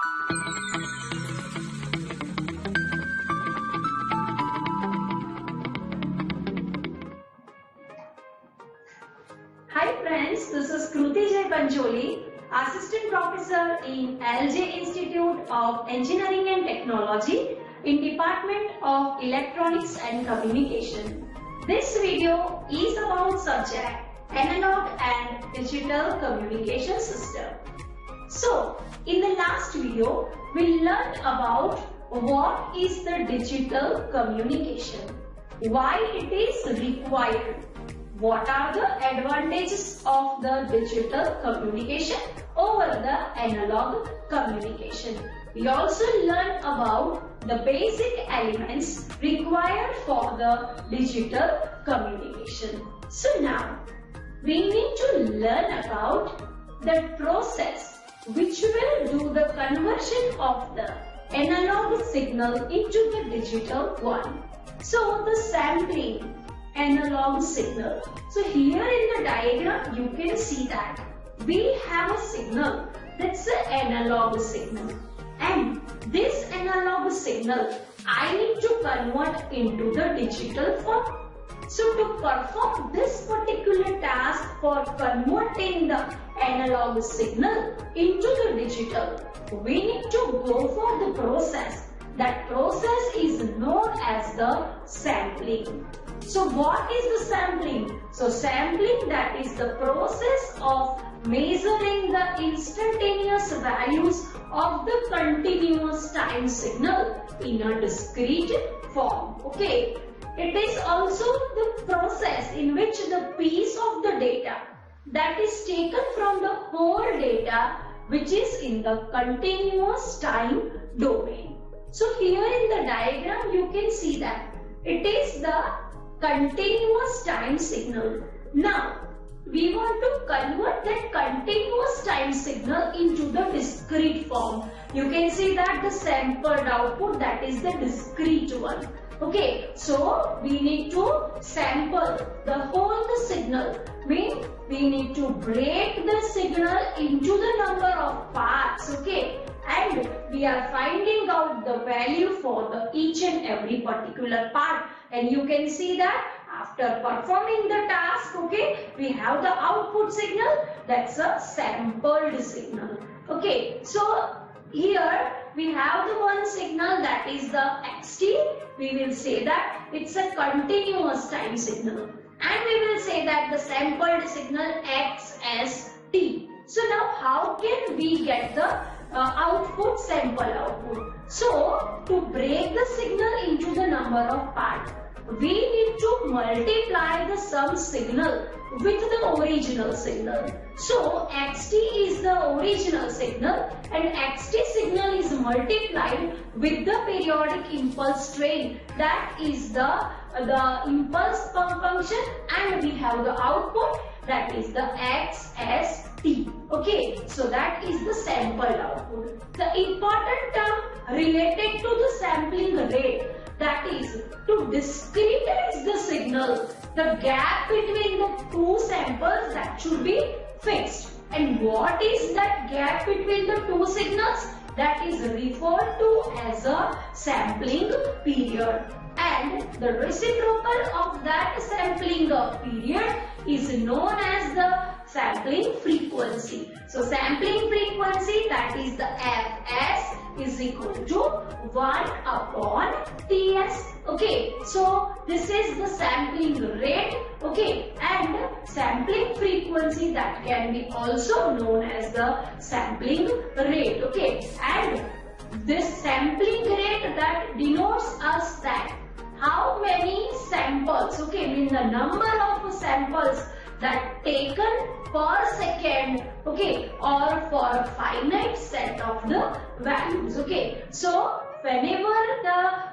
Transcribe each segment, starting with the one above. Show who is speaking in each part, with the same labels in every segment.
Speaker 1: Hi friends, this is Kruti J. Pancholi, Assistant Professor in LJ Institute of Engineering and Technology in Department of Electronics and Communication. This video is about subject Analog and Digital Communication System. So, in the last video, we learned about what is the digital communication, why it is required, what are the advantages of the digital communication over the analog communication. We also learned about the basic elements required for the digital communication. So now, we need to learn about the process which will do the conversion of the analog signal into the digital one. So the sampling analog signal. So here in the diagram you can see that we have a signal, that's an analog signal, and this analog signal I need to convert into the digital form. So to perform this particular task for converting the analog signal into the digital, we need to go for the process. That process is known as the sampling. So what is the sampling? So sampling, that is the process of measuring the instantaneous values of the continuous time signal in a discrete form. Okay. It is also the process in which the piece of the data that is taken from the whole data which is in the continuous time domain. So here in the diagram you can see that it is the continuous time signal. Now we want to convert that continuous time signal into the discrete form. You can see that the sampled output, that is the discrete one. Okay, so we need to sample the whole signal. We need to break the signal into the number of parts. Okay, and we are finding out the value for the each and every particular part. And you can see that after performing the task, okay, we have the output signal, that's a sampled signal. Okay, so here we have the one signal, that is the xt. We will say that it's a continuous time signal, and we will say that the sampled signal acts as t. So now how can we get the output, sample output? So to break the signal into the number of parts, we need to multiply the sum signal with the original signal. So xt is the original signal, and xt signal is multiplied with the periodic impulse train, that is the impulse function, and we have the output, that is the x as t. Okay, so that is the sample output. The important term related to the sampling rate, that is to discretize the signal, the gap between the two samples, that should be fixed. And what is that gap between the two signals? That is referred to as a sampling period. And the reciprocal of that sampling period is known as the sampling frequency. So sampling frequency, that is the fs, is equal to 1 upon ts. Okay, so this is the sampling rate. Okay, and sampling frequency, that can be also known as the sampling rate. Okay, and this sampling rate, that denotes us that how many samples, okay, mean the number of samples that taken per second, okay, or for a finite set of the values. Okay, so whenever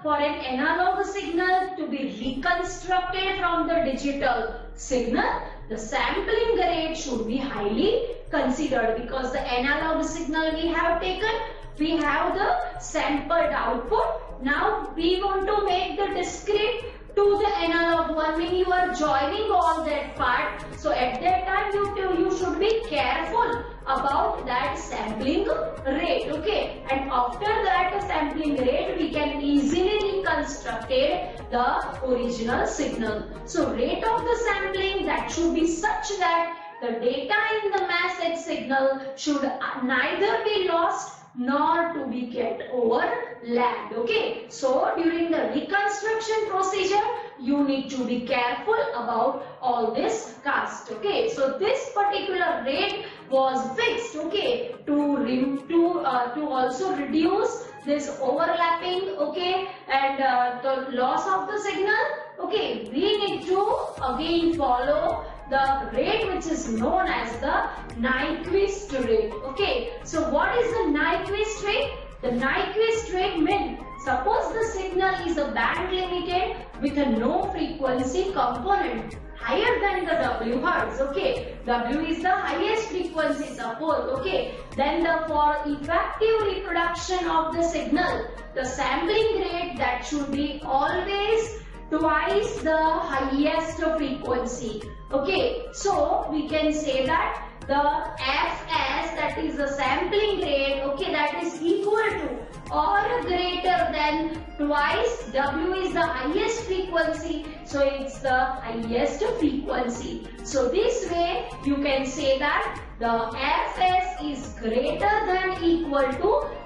Speaker 1: for an analog signal to be reconstructed from the digital signal, the sampling rate should be highly considered, because the analog signal we have taken, we have the sampled output. Now we want to make the discrete to the analog one, when you are joining all that part. So at that time you should be careful about that sampling rate. Okay, and after that sampling rate we can easily reconstruct the original signal. So rate of the sampling, that should be such that the data in the message signal should neither be lost nor to be get overlapped. Okay, so during the reconstruction procedure you need to be careful about all this cast. Okay, so this particular rate was fixed, okay, to also reduce this overlapping, okay, and the loss of the signal. Okay, we need to again follow the rate which is known as the Nyquist rate. Okay, so what is the Nyquist rate? The Nyquist rate means, suppose the signal is a band limited with a no frequency component higher than the W hertz. Okay, W is the highest frequency, suppose. Okay, then for effective reproduction of the signal, the sampling rate that should be always twice the highest frequency. Okay, so we can say that the Fs, that is the sampling rate, okay, that is equal to or greater than twice W is the highest frequency, so it's the highest frequency. So this way you can say that the Fs is greater than equal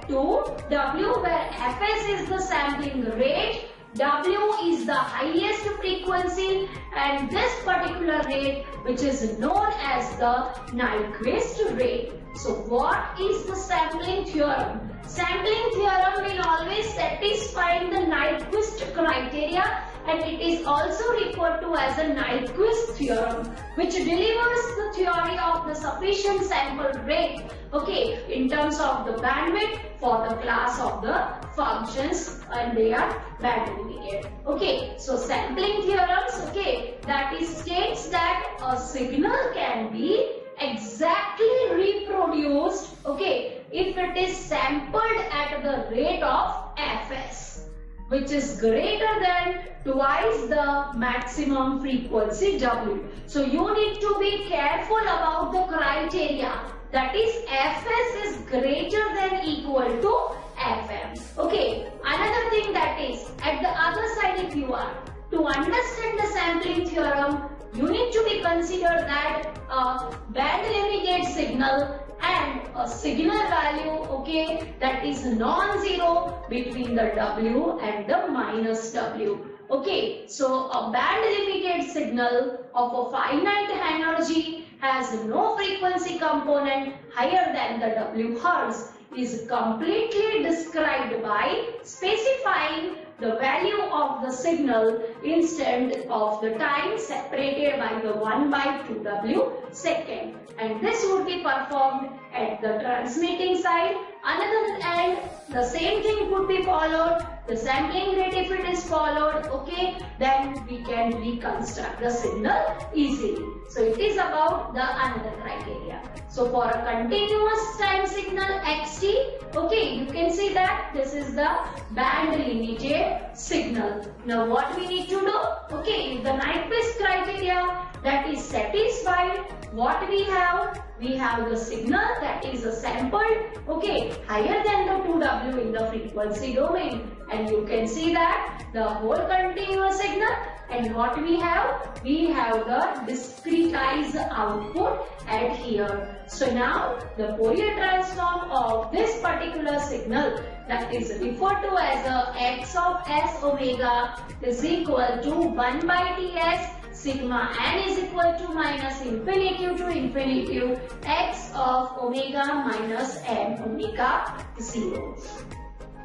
Speaker 1: to W, where Fs is the sampling rate, W is the highest frequency, and this particular rate which is known as the Nyquist rate. So what is the sampling theorem? Sampling theorem will always satisfy the Nyquist criteria, and it is also referred to as a Nyquist theorem, which delivers the theory of the sufficient sample rate, okay, in terms of the bandwidth for the class of the functions, and they are band limited. Okay, so sampling theorems, okay, that is states that a signal can be exactly reproduced, okay, if it is sampled at the rate of Fs, which is greater than twice the maximum frequency W. So you need to be careful about the criteria, that is Fs is greater than equal to Fm. Okay, another thing, that is at the other side, if you are to understand the sampling theorem, you need to be considered that a band limited signal and a signal value, okay, that is non-zero between the W and the minus W. Okay, so a band limited signal of a finite energy has no frequency component higher than the W hertz is completely described by specifying the value of the signal instant of the time separated by the 1/2W second, and this would be performed at the transmitting side. Another end, the same thing would be followed. The sampling rate, if it is followed, okay, then we can reconstruct the signal easily. So it is about the another criteria. So for a continuous time signal xt, okay, you can see that this is the band limited signal. Now what we need to do? Okay, if the Nyquist criteria that is satisfied, what we have? We have the signal that is sampled, okay, higher than the 2W in the frequency domain, and you can see that the whole continuous signal, and what we have? We have the discretized output at here. So now the Fourier transform of this particular signal, that is referred to as a x of s omega is equal to 1/Ts sigma n is equal to minus infinity to infinity x of omega minus n omega 0.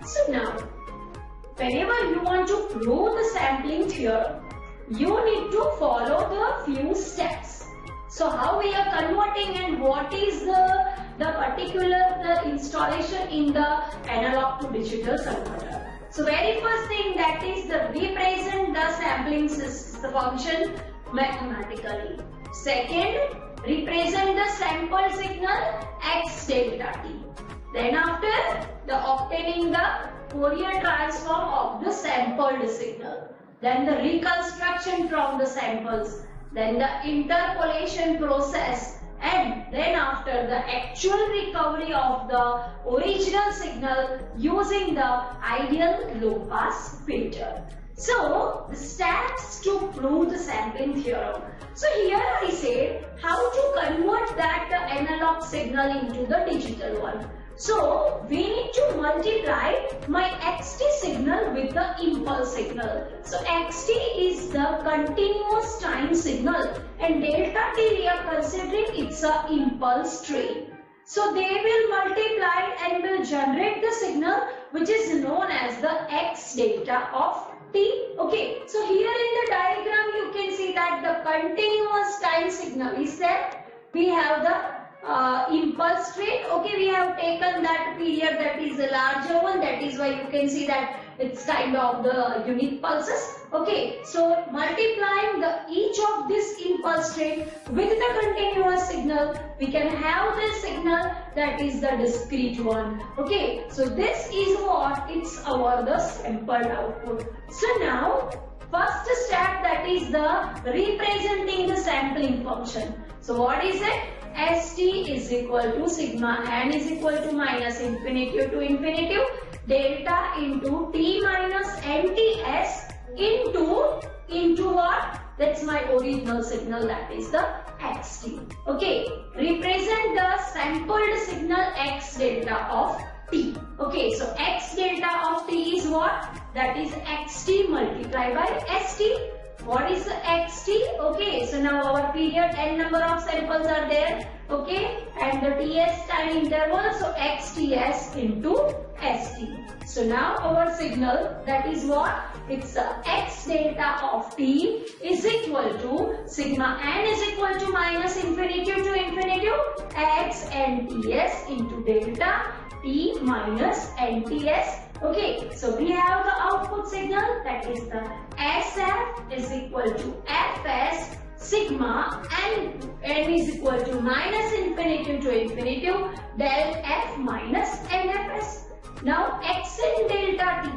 Speaker 1: So now, whenever you want to prove the sampling theorem, you need to follow the few steps. So how we are converting and what is the particular installation in the analog to digital converter. So very first thing, that is the represent the sampling function mathematically. Second, represent the sample signal x delta t. Then after the obtaining the Fourier transform of the sampled signal. then the reconstruction from the samples, then the interpolation process, and then after the actual recovery of the original signal using the ideal low pass filter. So, the steps to prove the sampling theorem. So here I said how to convert that analog signal into the digital one. So we need to multiply my xt signal with the impulse signal. So xt is the continuous time signal and delta t we are considering it's a impulse train. So they will multiply and will generate the signal which is known as the x delta of t. Okay, so here in the diagram you can see that the continuous time signal is there. We have the impulse train. Okay, we have taken that period that is a larger one, that is why you can see that it's kind of the unit pulses. Okay, so multiplying each of this impulse train with the continuous signal, we can have the signal that is the discrete one. Okay, so this is what it's our the sampled output. So now first step, that is the representing the sampling function. So what is it? St is equal to sigma n is equal to minus infinity to infinity delta into t minus nts into what? That's my original signal, that is the xt. Okay, represent the sampled signal x delta of t. Okay, so x delta of t is what? That is xt multiplied by st. What is the xt? Okay, so now our period n number of samples are there. Okay, and the ts time interval, so xts into st. So now our signal, that is what? It's x delta of t is equal to sigma n is equal to minus infinity to infinity x nts into delta t minus nts. Okay, so we have the output signal, that is the SF is equal to Fs sigma n is equal to minus infinity to infinity del F minus NFS. Now x delta t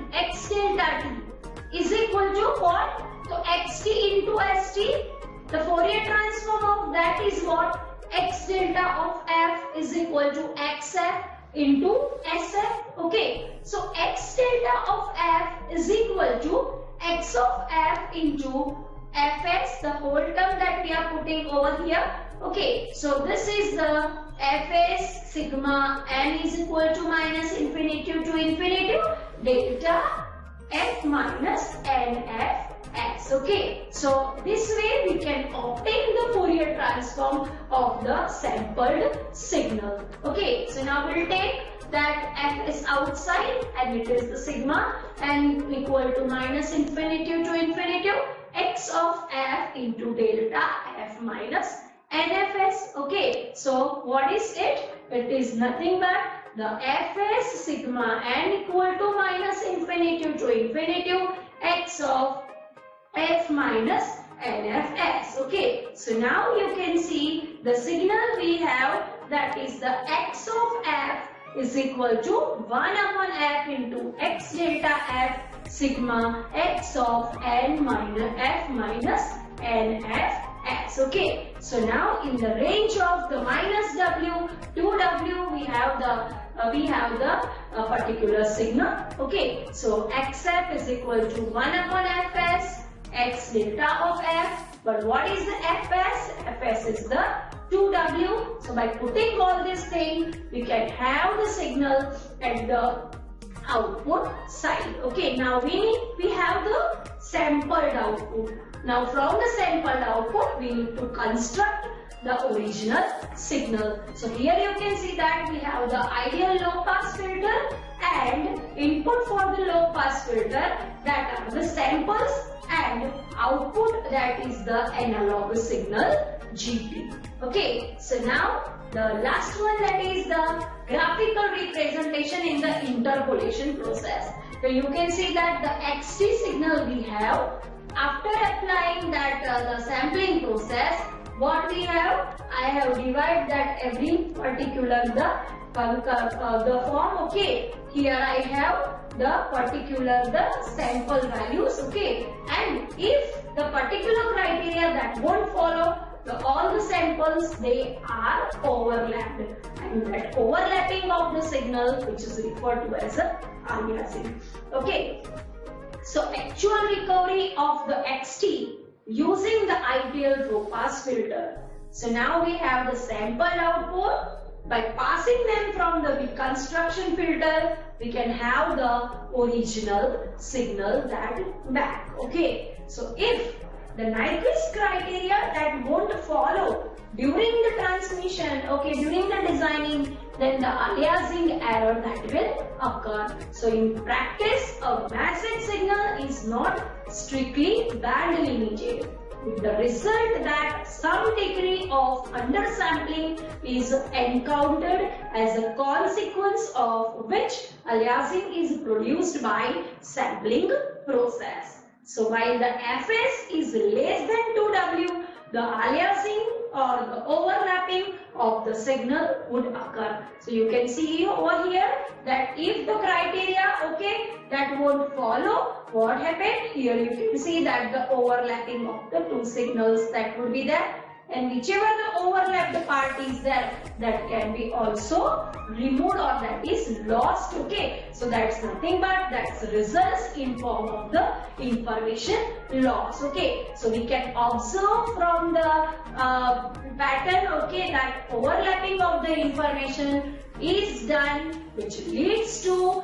Speaker 1: is equal to what? So xt into st. The Fourier transform of that is what? X delta of f is equal to xf into sf. Okay, so x delta of f is equal to x of f into fs, the whole term that we are putting over here. Okay, so this is the fs sigma n is equal to minus infinity to infinity delta f minus nf x. Okay, so this way we can obtain the Fourier transform of the sampled signal. Okay, so now we'll take that f is outside and it is the sigma n equal to minus infinity to infinity x of f into delta f minus nfs. Okay, so what is it? It is nothing but the fs sigma n equal to minus infinity to infinity x of f minus nfs. Okay, so now you can see the signal we have, that is the x of f is equal to 1 upon f into x delta f sigma x of n minus f minus nfs. Okay, so now in the range of the minus w to w we have the particular signal. Okay, so xf is equal to 1 upon fs x delta of f. But what is the fs? Fs is the 2w. So by putting all this thing, we can have the signal at the output side. Okay, now we have the sampled output. Now from the sampled output, we need to construct the original signal. So here you can see that we have the ideal low pass filter and input for the low pass filter, that are the samples, and output, that is the analog signal GT. Okay, so now the last one, that is the graphical representation in the interpolation process. So you can see that the xt signal we have after applying that the sampling process. What we have? I have divided that every particular the the form. Okay, here I have the particular sample values. Okay, and if the particular criteria that won't follow, all the samples, they are overlapped, and that overlapping of the signal, which is referred to as aliasing. Okay, so actual recovery of the XT using the ideal low pass filter. So now we have the sample output. By passing them from the reconstruction filter, we can have the original signal that back. Okay, so if the Nyquist criteria that won't follow during the transmission, okay, during the designing, then the aliasing error that will occur. So in practice, a message signal is not strictly band limited, with the result that some degree of undersampling is encountered, as a consequence of which aliasing is produced by sampling process. So while the Fs is less than 2W, the aliasing or the overlapping of the signal would occur. So you can see over here that if the criteria, okay, that won't follow, what happened? Here you can see that the overlapping of the two signals that would be there, and whichever the overlapped part is there, that can be also removed or that is lost. Okay, so that's nothing but that's results in form of the information loss. Okay, so we can observe from the pattern, okay, that overlapping of the information is done, which leads to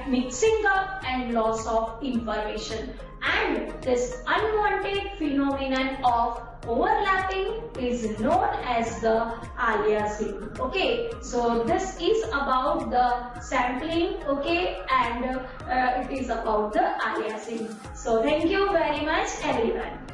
Speaker 1: mixing up and loss of information, and this unwanted phenomenon of overlapping is known as the aliasing. Okay, so this is about the sampling, okay, and it is about the aliasing. So thank you very much everyone.